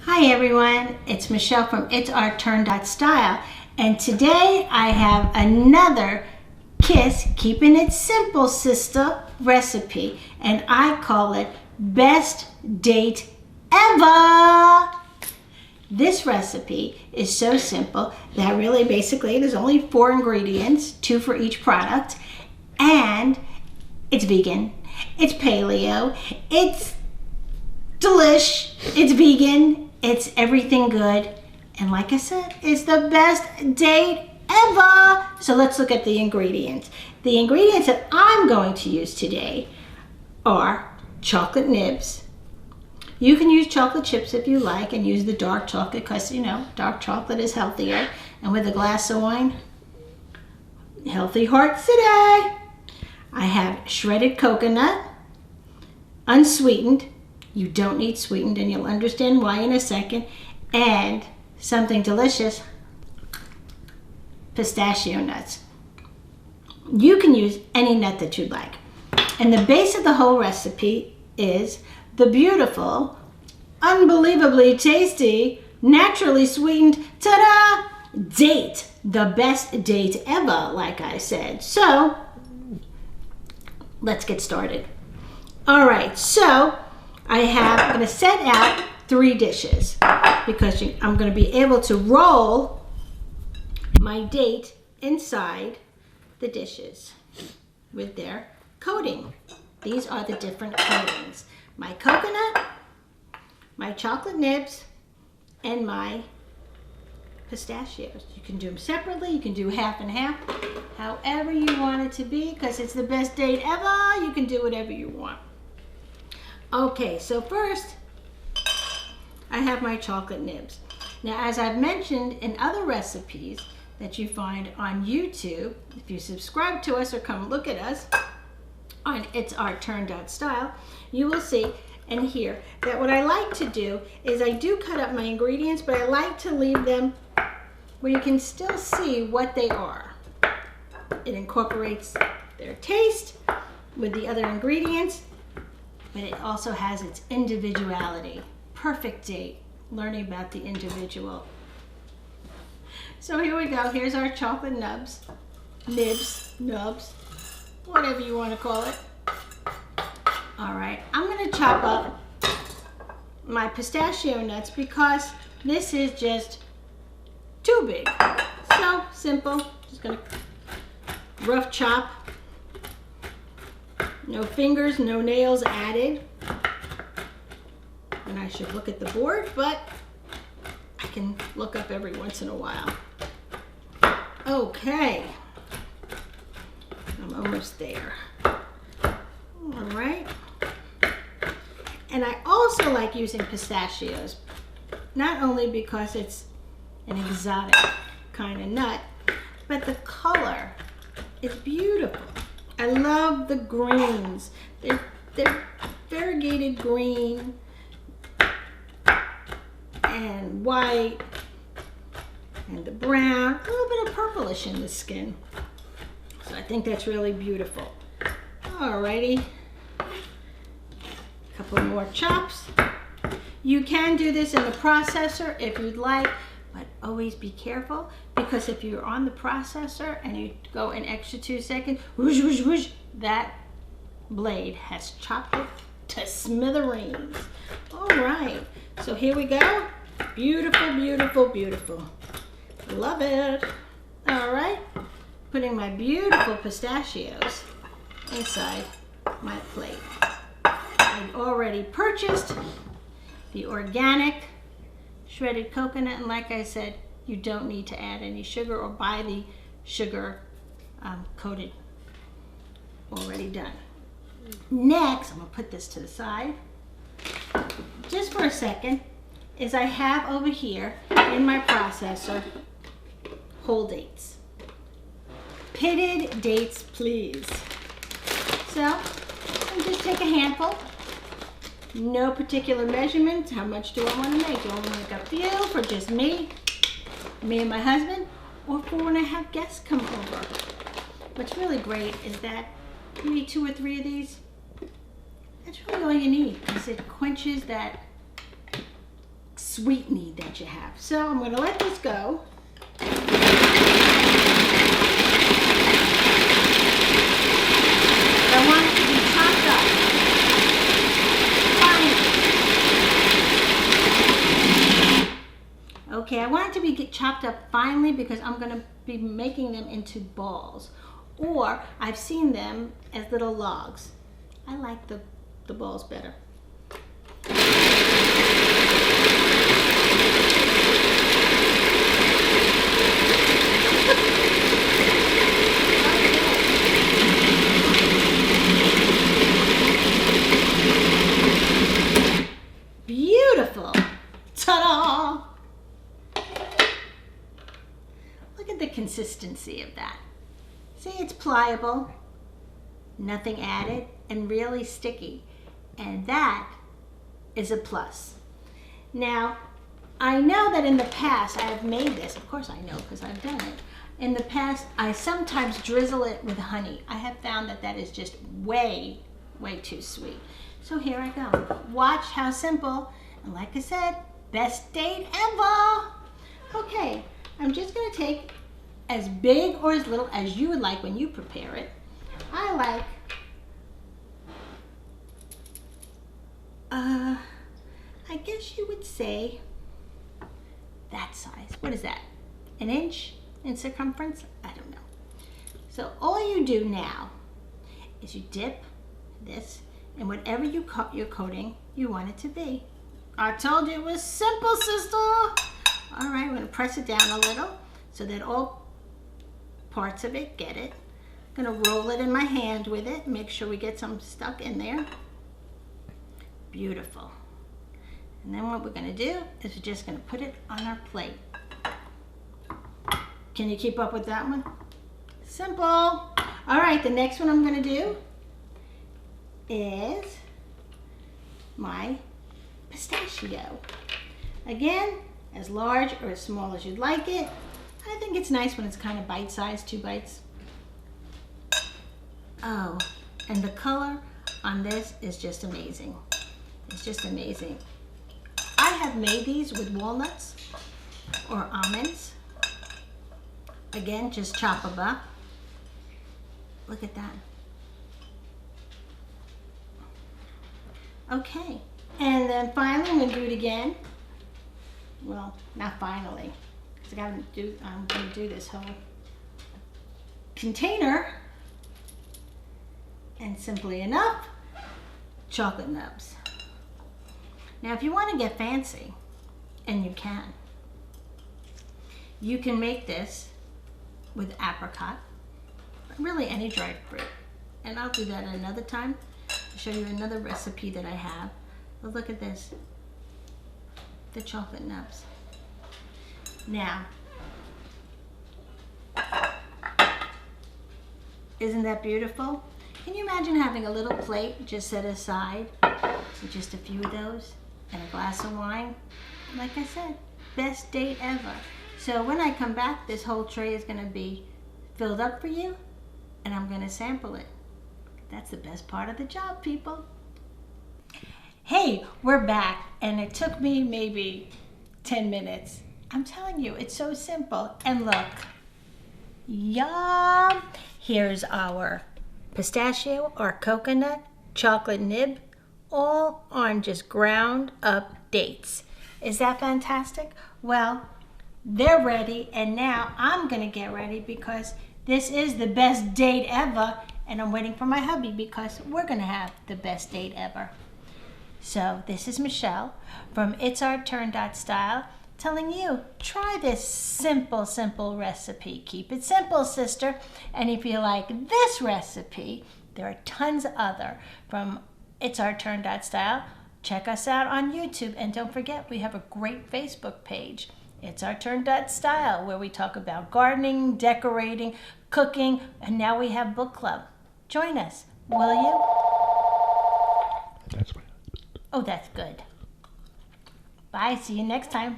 Hi everyone, it's Michelle from It's Our Turn.Style, and today I have another K.I.S.S, keeping it simple sister recipe, and I call it Best Date Ever. This recipe is so simple that really basically there's only 4 ingredients, 2 for each product, and it's vegan, it's paleo, it's delish, it's vegan, it's everything good, and like I said, it's the best date ever. So let's look at the ingredients. The ingredients that I'm going to use today are chocolate nibs. You can use chocolate chips if you like and use the dark chocolate because, you know, dark chocolate is healthier. And with a glass of wine, healthy hearts today. I have shredded coconut, unsweetened. You don't need sweetened, and you'll understand why in a second. And something delicious, pistachio nuts. You can use any nut that you'd like. And the base of the whole recipe is the beautiful, unbelievably tasty, naturally sweetened, ta-da, date. The best date ever, like I said. So, let's get started. All right, so I'm going to set out 3 dishes because I'm going to be able to roll my date inside the dishes with their coating. These are the different coatings. My coconut, my chocolate nibs, and my pistachios. You can do them separately. You can do half and half, however you want it to be, because it's the best date ever. You can do whatever you want. Okay, so first, I have my chocolate nibs. Now, as I've mentioned in other recipes that you find on YouTube, if you subscribe to us or come look at us on It's Our Turn.Style, you will see and hear that what I like to do is I do cut up my ingredients, but I like to leave them where you can still see what they are. It incorporates their taste with the other ingredients, but it also has its individuality. Perfect date, learning about the individual. So here we go. Here's our chocolate nubs, whatever you want to call it. All right, I'm going to chop up my pistachio nuts because this is just too big. So simple. Just going to rough chop. No fingers, no nails added. And I should look at the board, but I can look up every once in a while. Okay. I'm almost there. All right. And I also like using pistachios, not only because it's an exotic kind of nut, but the color is beautiful. I love the greens. They're variegated green and white and the brown, a little bit of purplish in the skin. So I think that's really beautiful. Alrighty, a couple more chops. You can do this in the processor if you'd like, but always be careful because if you're on the processor and you go an extra 2 seconds, whoosh, whoosh, whoosh, that blade has chopped it to smithereens. All right, so here we go. Beautiful, beautiful, beautiful. Love it. All right, putting my beautiful pistachios inside my plate. I've already purchased the organic shredded coconut, and like I said, you don't need to add any sugar or buy the sugar coated, already done. Next, I'm gonna put this to the side just for a second, is I have over here in my processor whole dates. Pitted dates, please. So, I'll just take a handful. No particular measurement. How much do I want to make? Do I want to make a few for just me and my husband, or for when I have guests come over? What's really great is that you eat 2 or 3 of these. That's really all you need because it quenches that sweetening that you have. So I'm going to let this go. I want it to be chopped up. Finely. Okay, I want it to be chopped up finely because I'm going to be making them into balls. Or I've seen them as little logs. I like the balls better. Beautiful. Ta-da! Look at the consistency of that. See, it's pliable, nothing added, and really sticky. And that is a plus. Now, I know that in the past I have made this. Of course I know because I've done it. In the past, I sometimes drizzle it with honey. I have found that that is just way, way too sweet. So here I go. Watch how simple. And like I said, best date ever. Okay, I'm just going to take as big or as little as you would like when you prepare it. I like I guess you would say that size. What is that? An inch in circumference? I don't know. So all you do now is you dip this in whatever you're coating you want it to be. I told you it was simple, sister. All right, I'm going to press it down a little so that all parts of it get it. I'm going to roll it in my hand with it, make sure we get some stuck in there. Beautiful. And then what we're going to do is we're just going to put it on our plate. Can you keep up with that one? Simple. All right, the next one I'm going to do is my pistachio. Again, as large or as small as you'd like it. I think it's nice when it's kind of bite-sized, 2 bites. Oh, and the color on this is just amazing. It's just amazing. I have made these with walnuts or almonds. Again, just chop them up. Look at that. Okay, and then finally I'm going to do it again. Well, not finally, because I'm going to do this whole container. And simply enough, chocolate nibs. Now, if you want to get fancy, and you can make this with apricot, really any dried fruit. And I'll do that another time. I'll show you another recipe that I have. But look at this, the chocolate nibs. Now, isn't that beautiful? Can you imagine having a little plate just set aside with just a few of those and a glass of wine? Like I said, best date ever. So when I come back, this whole tray is going to be filled up for you, and I'm going to sample it. That's the best part of the job, people. Hey, we're back, and it took me maybe 10 minutes. I'm telling you, it's so simple. And look, yum! Here's our pistachio or coconut chocolate nib, all on just ground up dates. Is that fantastic? Well, they're ready, and now I'm gonna get ready because this is the best date ever, and I'm waiting for my hubby because we're gonna have the best date ever. So this is Michelle from It's Our Turn.Style telling you, try this simple recipe. Keep it simple, sister. And if you like this recipe, there are tons of other from It's Our Turn.Style. Check us out on YouTube. And don't forget, we have a great Facebook page, It's Our Turn.Style, where we talk about gardening, decorating, cooking, and now we have book club. Join us, will you? That's my husband. Oh, that's good. Bye, see you next time.